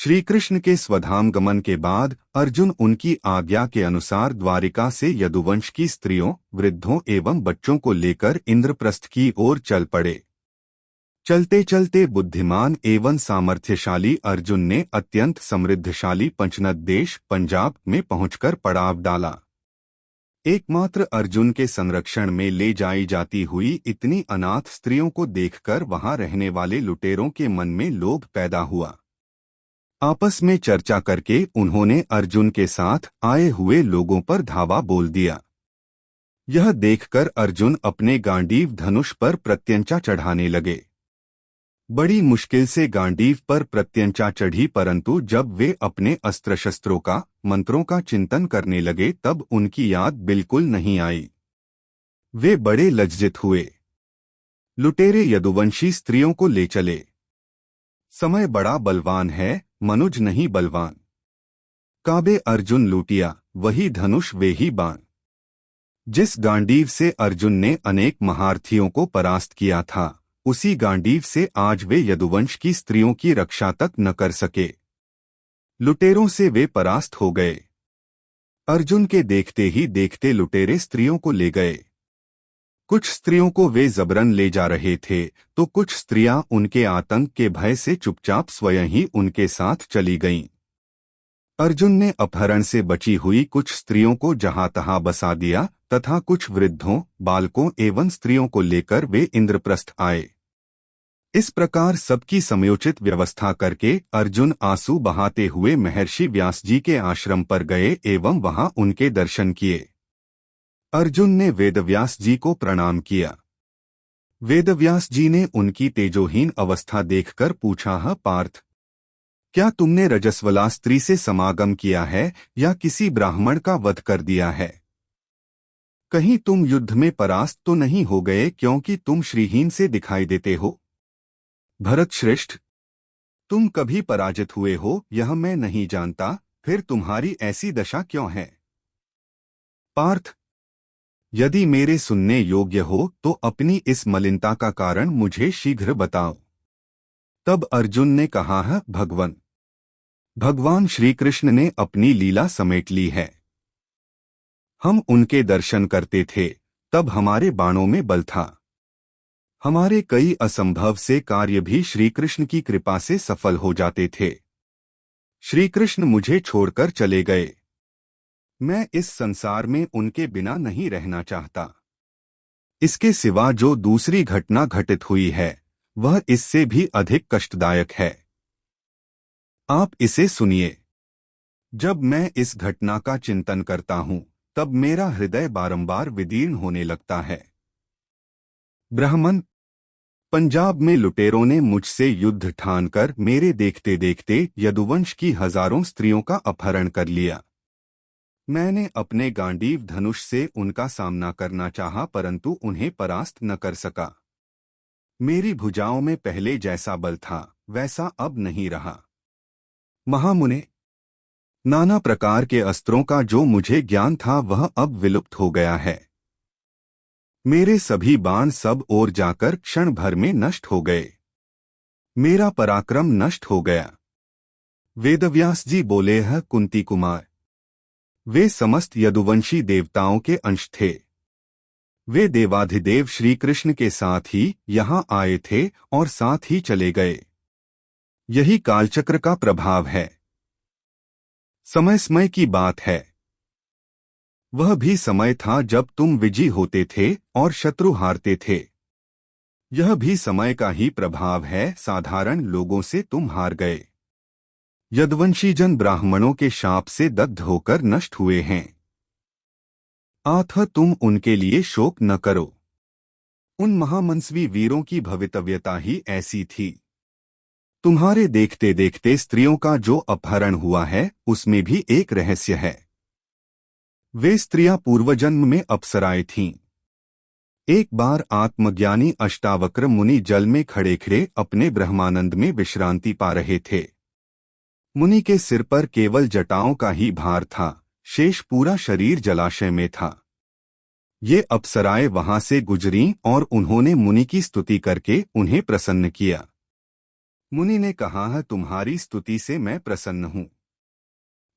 श्री कृष्ण के स्वधाम गमन के बाद अर्जुन उनकी आज्ञा के अनुसार द्वारिका से यदुवंश की स्त्रियों, वृद्धों एवं बच्चों को लेकर इंद्रप्रस्थ की ओर चल पड़े। चलते चलते बुद्धिमान एवं सामर्थ्यशाली अर्जुन ने अत्यंत समृद्धशाली पंचनद देश पंजाब में पहुंचकर पड़ाव डाला। एकमात्र अर्जुन के संरक्षण में ले जाई जाती हुई इतनी अनाथ स्त्रियों को देखकर वहां रहने वाले लुटेरों के मन में लोभ पैदा हुआ। आपस में चर्चा करके उन्होंने अर्जुन के साथ आए हुए लोगों पर धावा बोल दिया। यह देखकर अर्जुन अपने गांडीव धनुष पर प्रत्यंचा चढ़ाने लगे। बड़ी मुश्किल से गांडीव पर प्रत्यंचा चढ़ी, परंतु जब वे अपने अस्त्र शस्त्रों का, मंत्रों का चिंतन करने लगे तब उनकी याद बिल्कुल नहीं आई। वे बड़े लज्जित हुए। लुटेरे यदुवंशी स्त्रियों को ले चले। समय बड़ा बलवान है, मनुज नहीं बलवान। काबे अर्जुन लूटिया, वही धनुष वे ही बाण। जिस गांडीव से अर्जुन ने अनेक महारथियों को परास्त किया था, उसी गांडीव से आज वे यदुवंश की स्त्रियों की रक्षा तक न कर सके। लुटेरों से वे परास्त हो गए। अर्जुन के देखते ही देखते लुटेरे स्त्रियों को ले गए। कुछ स्त्रियों को वे जबरन ले जा रहे थे, तो कुछ स्त्रियां उनके आतंक के भय से चुपचाप स्वयं ही उनके साथ चली गईं। अर्जुन ने अपहरण से बची हुई कुछ स्त्रियों को जहां तहां बसा दिया तथा कुछ वृद्धों, बालकों एवं स्त्रियों को लेकर वे इंद्रप्रस्थ आए। इस प्रकार सबकी समयोचित व्यवस्था करके अर्जुन आंसू बहाते हुए महर्षि व्यास जी के आश्रम पर गए एवं वहां उनके दर्शन किए। अर्जुन ने वेदव्यास जी को प्रणाम किया। वेदव्यास जी ने उनकी तेजोहीन अवस्था देखकर पूछा, पार्थ, क्या तुमने रजस्वला स्त्री से समागम किया है या किसी ब्राह्मण का वध कर दिया है? कहीं तुम युद्ध में परास्त तो नहीं हो गए, क्योंकि तुम श्रीहीन से दिखाई देते हो? भरत श्रेष्ठ, तुम कभी पराजित हुए हो यह मैं नहीं जानता, फिर तुम्हारी ऐसी दशा क्यों है? पार्थ, यदि मेरे सुनने योग्य हो तो अपनी इस मलिनता का कारण मुझे शीघ्र बताओ। तब अर्जुन ने कहा, भगवान श्री कृष्ण ने अपनी लीला समेट ली है। हम उनके दर्शन करते थे, तब हमारे बाणों में बल था। हमारे कई असंभव से कार्य भी श्री कृष्ण की कृपा से सफल हो जाते थे। श्री कृष्ण मुझे छोड़कर चले गए। मैं इस संसार में उनके बिना नहीं रहना चाहता। इसके सिवा जो दूसरी घटना घटित हुई है, वह इससे भी अधिक कष्टदायक है। आप इसे सुनिए। जब मैं इस घटना का चिंतन करता हूं, तब मेरा हृदय बारंबार विदीर्ण होने लगता है। ब्राह्मण, पंजाब में लुटेरों ने मुझसे युद्ध ठानकर मेरे देखते देखते यदुवंश की हजारों स्त्रियों का अपहरण कर लिया। मैंने अपने गांडीव धनुष से उनका सामना करना चाहा, परंतु उन्हें परास्त न कर सका। मेरी भुजाओं में पहले जैसा बल था, वैसा अब नहीं रहा। महामुने, नाना प्रकार के अस्त्रों का जो मुझे ज्ञान था वह अब विलुप्त हो गया है। मेरे सभी बाण सब ओर जाकर क्षण भर में नष्ट हो गए। मेरा पराक्रम नष्ट हो गया। वेदव्यास जी बोले, कुंती कुमार, वे समस्त यदुवंशी देवताओं के अंश थे। वे देवाधिदेव श्री कृष्ण के साथ ही यहाँ आए थे और साथ ही चले गए। यही कालचक्र का प्रभाव है। समय समय की बात है। वह भी समय था जब तुम विजयी होते थे और शत्रु हारते थे। यह भी समय का ही प्रभाव है। साधारण लोगों से तुम हार गए। यदुवंशी जन ब्राह्मणों के शाप से दग्ध होकर नष्ट हुए हैं। अतः तुम उनके लिए शोक न करो। उन महामनस्वी वीरों की भवितव्यता ही ऐसी थी। तुम्हारे देखते देखते स्त्रियों का जो अपहरण हुआ है, उसमें भी एक रहस्य है। वे स्त्रियां पूर्वजन्म में अप्सराएं थीं। एक बार आत्मज्ञानी अष्टावक्र मुनि जल में खड़े खड़े अपने ब्रह्मानंद में विश्रांति पा रहे थे। मुनि के सिर पर केवल जटाओं का ही भार था, शेष पूरा शरीर जलाशय में था। ये अप्सराएं वहां से गुजरीं और उन्होंने मुनि की स्तुति करके उन्हें प्रसन्न किया। मुनि ने कहा है, तुम्हारी स्तुति से मैं प्रसन्न हूँ।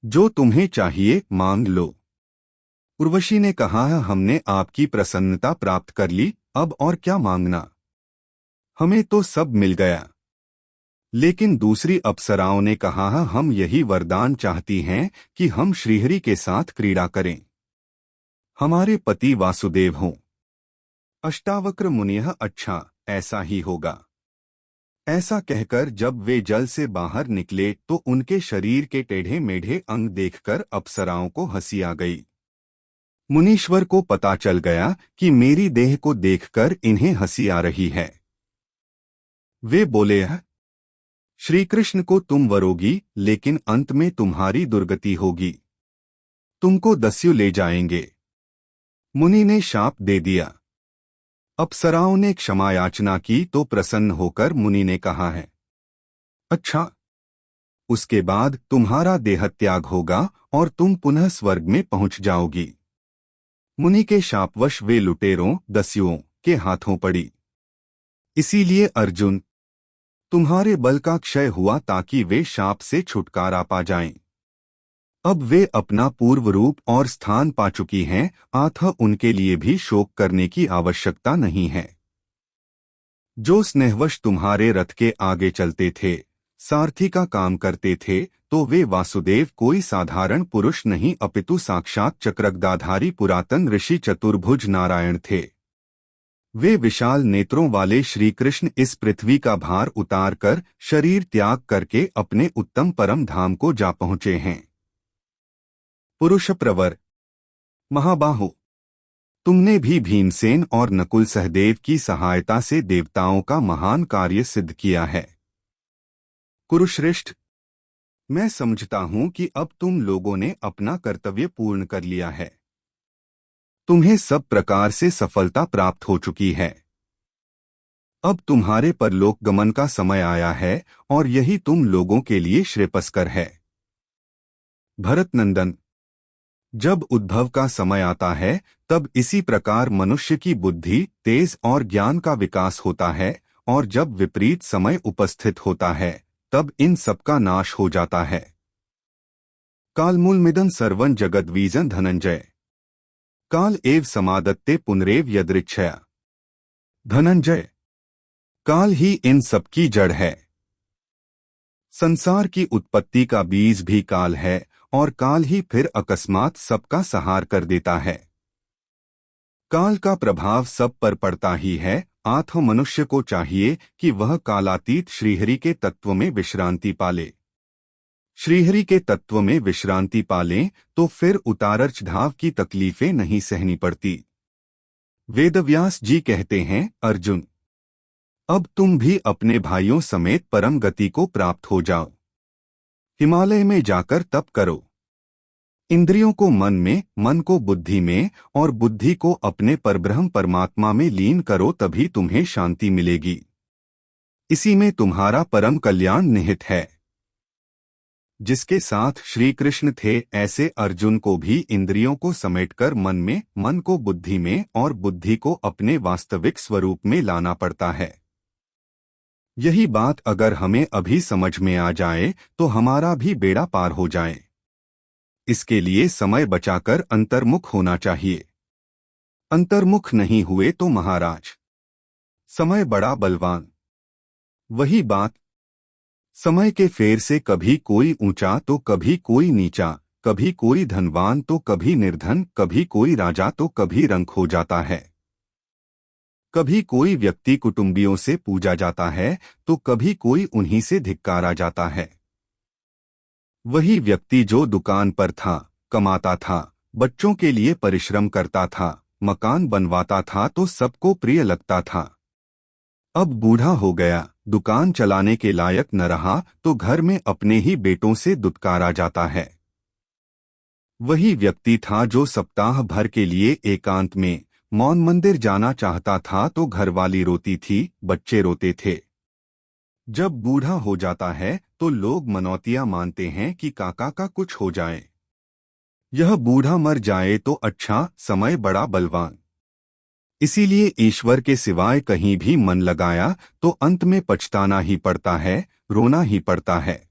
जो तुम्हें चाहिए मांग लो। उर्वशी ने कहा है, हमने आपकी प्रसन्नता प्राप्त कर ली, अब और क्या मांगना, हमें तो सब मिल गया। लेकिन दूसरी अप्सराओं ने कहा है, हम यही वरदान चाहती हैं कि हम श्रीहरि के साथ क्रीड़ा करें, हमारे पति वासुदेव हों। अष्टावक्र मुनिः, अच्छा ऐसा ही होगा। ऐसा कहकर जब वे जल से बाहर निकले तो उनके शरीर के टेढ़े मेढ़े अंग देखकर अप्सराओं को हंसी आ गई। मुनीश्वर को पता चल गया कि मेरी देह को देखकर इन्हें हंसी आ रही है। वे बोले, श्री कृष्ण को तुम वरोगी, लेकिन अंत में तुम्हारी दुर्गति होगी, तुमको दस्यु ले जाएंगे। मुनि ने शाप दे दिया। अप्सराओं ने क्षमा याचना की तो प्रसन्न होकर मुनि ने कहा है, अच्छा, उसके बाद तुम्हारा देहत्याग होगा और तुम पुनः स्वर्ग में पहुंच जाओगी। मुनि के शापवश वे लुटेरों दस्युओं के हाथों पड़ी। इसीलिए अर्जुन, तुम्हारे बल का क्षय हुआ ताकि वे शाप से छुटकारा पा जाएं। अब वे अपना पूर्व रूप और स्थान पा चुकी हैं, अतः उनके लिए भी शोक करने की आवश्यकता नहीं है। जो स्नेहवश तुम्हारे रथ के आगे चलते थे, सारथी का काम करते थे, तो वे वासुदेव कोई साधारण पुरुष नहीं अपितु साक्षात चक्रगदाधारी पुरातन ऋषि चतुर्भुज नारायण थे। वे विशाल नेत्रों वाले श्री कृष्ण इस पृथ्वी का भार उतारकर शरीर त्याग करके अपने उत्तम परम धाम को जा पहुँचे हैं। पुरुष प्रवर, महाबाहु, तुमने भी भीमसेन और नकुल सहदेव की सहायता से देवताओं का महान कार्य सिद्ध किया है। कुरुश्रेष्ठ, मैं समझता हूं कि अब तुम लोगों ने अपना कर्तव्य पूर्ण कर लिया है। तुम्हें सब प्रकार से सफलता प्राप्त हो चुकी है। अब तुम्हारे परलोक गमन का समय आया है और यही तुम लोगों के लिए श्रेयस्कर है। भरत नंदन, जब उद्भव का समय आता है तब इसी प्रकार मनुष्य की बुद्धि, तेज और ज्ञान का विकास होता है, और जब विपरीत समय उपस्थित होता है तब इन सबका नाश हो जाता है। कालमूलमिदं सर्वं जगद्वीजं धनंजय, काल एव समादत्ते पुनरेव यदृच्छया। धनंजय, काल ही इन सबकी जड़ है। संसार की उत्पत्ति का बीज भी काल है और काल ही फिर अकस्मात सबका संहार कर देता है। काल का प्रभाव सब पर पड़ता ही है, अतः मनुष्य को चाहिए कि वह कालातीत श्रीहरि के तत्व में विश्रांति पाले। श्रीहरि के तत्व में विश्रांति पालें तो फिर उतारचढ़ाव की तकलीफें नहीं सहनी पड़ती। वेदव्यास जी कहते हैं, अर्जुन, अब तुम भी अपने भाइयों समेत परम गति को प्राप्त हो जाओ। हिमालय में जाकर तप करो। इंद्रियों को मन में, मन को बुद्धि में और बुद्धि को अपने परब्रह्म परमात्मा में लीन करो, तभी तुम्हें शांति मिलेगी। इसी में तुम्हारा परम कल्याण निहित है। जिसके साथ श्री कृष्ण थे, ऐसे अर्जुन को भी इंद्रियों को समेटकर मन में, मन को बुद्धि में और बुद्धि को अपने वास्तविक स्वरूप में लाना पड़ता है। यही बात अगर हमें अभी समझ में आ जाए तो हमारा भी बेड़ा पार हो जाए। इसके लिए समय बचाकर अंतर्मुख होना चाहिए। अंतर्मुख नहीं हुए तो महाराज, समय बड़ा बलवान। वही बात, समय के फेर से कभी कोई ऊंचा तो कभी कोई नीचा, कभी कोई धनवान तो कभी निर्धन, कभी कोई राजा तो कभी रंक हो जाता है। कभी कोई व्यक्ति कुटुंबियों से पूजा जाता है तो कभी कोई उन्हीं से धिक्कारा जाता है। वही व्यक्ति जो दुकान पर था, कमाता था, बच्चों के लिए परिश्रम करता था, मकान बनवाता था तो सबको प्रिय लगता था, अब बूढ़ा हो गया, दुकान चलाने के लायक न रहा तो घर में अपने ही बेटों से दुत्कारा जाता है। वही व्यक्ति था जो सप्ताह भर के लिए एकांत में मौन मंदिर जाना चाहता था तो घरवाली रोती थी, बच्चे रोते थे। जब बूढ़ा हो जाता है तो लोग मनौतियां मानते हैं कि काका का कुछ हो जाए। यह बूढ़ा मर जाए तो अच्छा, समय बड़ा बलवान। इसीलिए ईश्वर के सिवाय कहीं भी मन लगाया तो अंत में पछताना ही पड़ता है, रोना ही पड़ता है।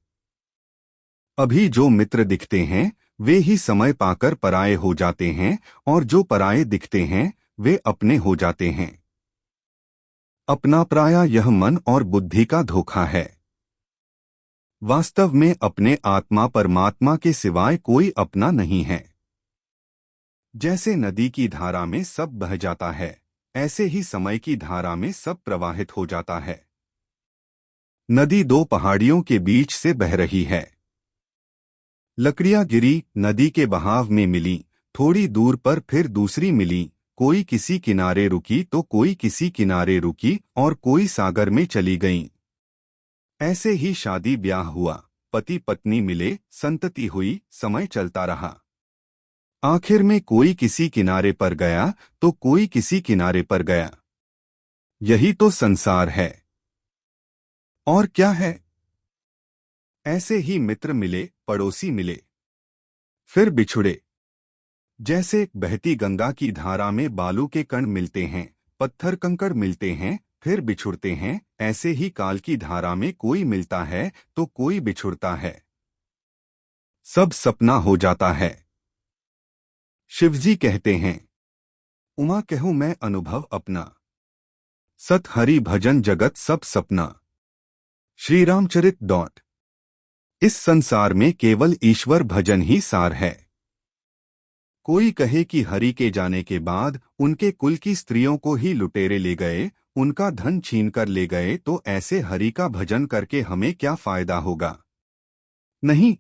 अभी जो मित्र दिखते हैं वे ही समय पाकर पराये हो जाते हैं, और जो पराये दिखते हैं वे अपने हो जाते हैं। अपना पराया यह मन और बुद्धि का धोखा है। वास्तव में अपने आत्मा परमात्मा के सिवाय कोई अपना नहीं है। जैसे नदी की धारा में सब बह जाता है, ऐसे ही समय की धारा में सब प्रवाहित हो जाता है। नदी दो पहाड़ियों के बीच से बह रही है। लकड़ियां गिरी, नदी के बहाव में मिली, थोड़ी दूर पर फिर दूसरी मिली, कोई किसी किनारे रुकी तो कोई किसी किनारे रुकी और कोई सागर में चली गईं। ऐसे ही शादी ब्याह हुआ, पति पत्नी मिले, संतति हुई, समय चलता रहा। आखिर में कोई किसी किनारे पर गया तो कोई किसी किनारे पर गया। यही तो संसार है। और क्या है? ऐसे ही मित्र मिले, पड़ोसी मिले, फिर बिछुड़े। जैसे बहती गंगा की धारा में बालू के कण मिलते हैं, पत्थर कंकड़ मिलते हैं, फिर बिछुड़ते हैं, ऐसे ही काल की धारा में कोई मिलता है तो कोई बिछुड़ता है। सब सपना हो जाता है। शिवजी कहते हैं, उमा कहूं मैं अनुभव अपना, सत हरि भजन जगत सब सपना। श्री रामचरित। इस संसार में केवल ईश्वर भजन ही सार है। कोई कहे कि हरि के जाने के बाद उनके कुल की स्त्रियों को ही लुटेरे ले गए, उनका धन छीन कर ले गए, तो ऐसे हरि का भजन करके हमें क्या फायदा होगा? नहीं,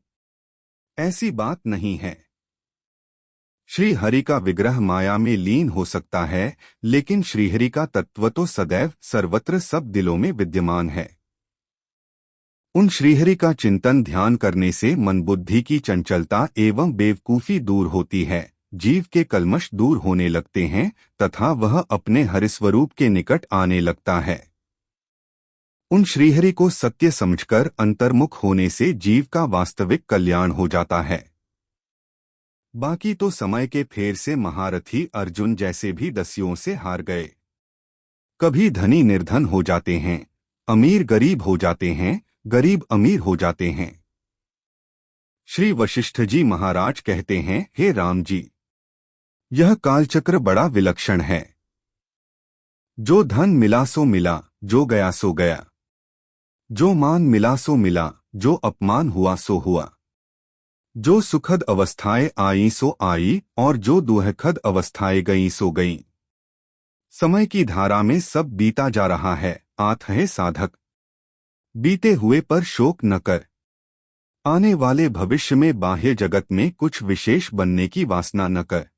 ऐसी बात नहीं है। श्री हरि का विग्रह माया में लीन हो सकता है, लेकिन श्रीहरि का तत्व तो सदैव सर्वत्र सब दिलों में विद्यमान है। उन श्रीहरि का चिंतन ध्यान करने से मन बुद्धि की चंचलता एवं बेवकूफी दूर होती है, जीव के कल्मश दूर होने लगते हैं तथा वह अपने हरिस्वरूप के निकट आने लगता है। उन श्रीहरि को सत्य समझकर अंतर्मुख होने से जीव का वास्तविक कल्याण हो जाता है। बाकी तो समय के फेर से महारथी अर्जुन जैसे भी दस्युओं से हार गए। कभी धनी निर्धन हो जाते हैं, अमीर गरीब हो जाते हैं, गरीब अमीर हो जाते हैं। श्री वशिष्ठ जी महाराज कहते हैं, हे राम जी, यह कालचक्र बड़ा विलक्षण है। जो धन मिला सो मिला, जो गया सो गया। जो मान मिला सो मिला, जो अपमान हुआ सो हुआ। जो सुखद अवस्थाएं आई सो आई और जो दुखद अवस्थाएं गईं सो गईं। समय की धारा में सब बीता जा रहा है, आत है साधक। बीते हुए पर शोक न कर। आने वाले भविष्य में बाह्य जगत में कुछ विशेष बनने की वासना न कर।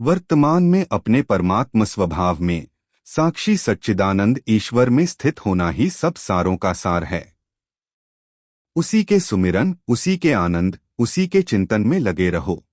वर्तमान में अपने परमात्म स्वभाव में साक्षी सच्चिदानंद ईश्वर में स्थित होना ही सब सारों का सार है। उसी के सुमिरन, उसी के आनंद, उसी के चिंतन में लगे रहो।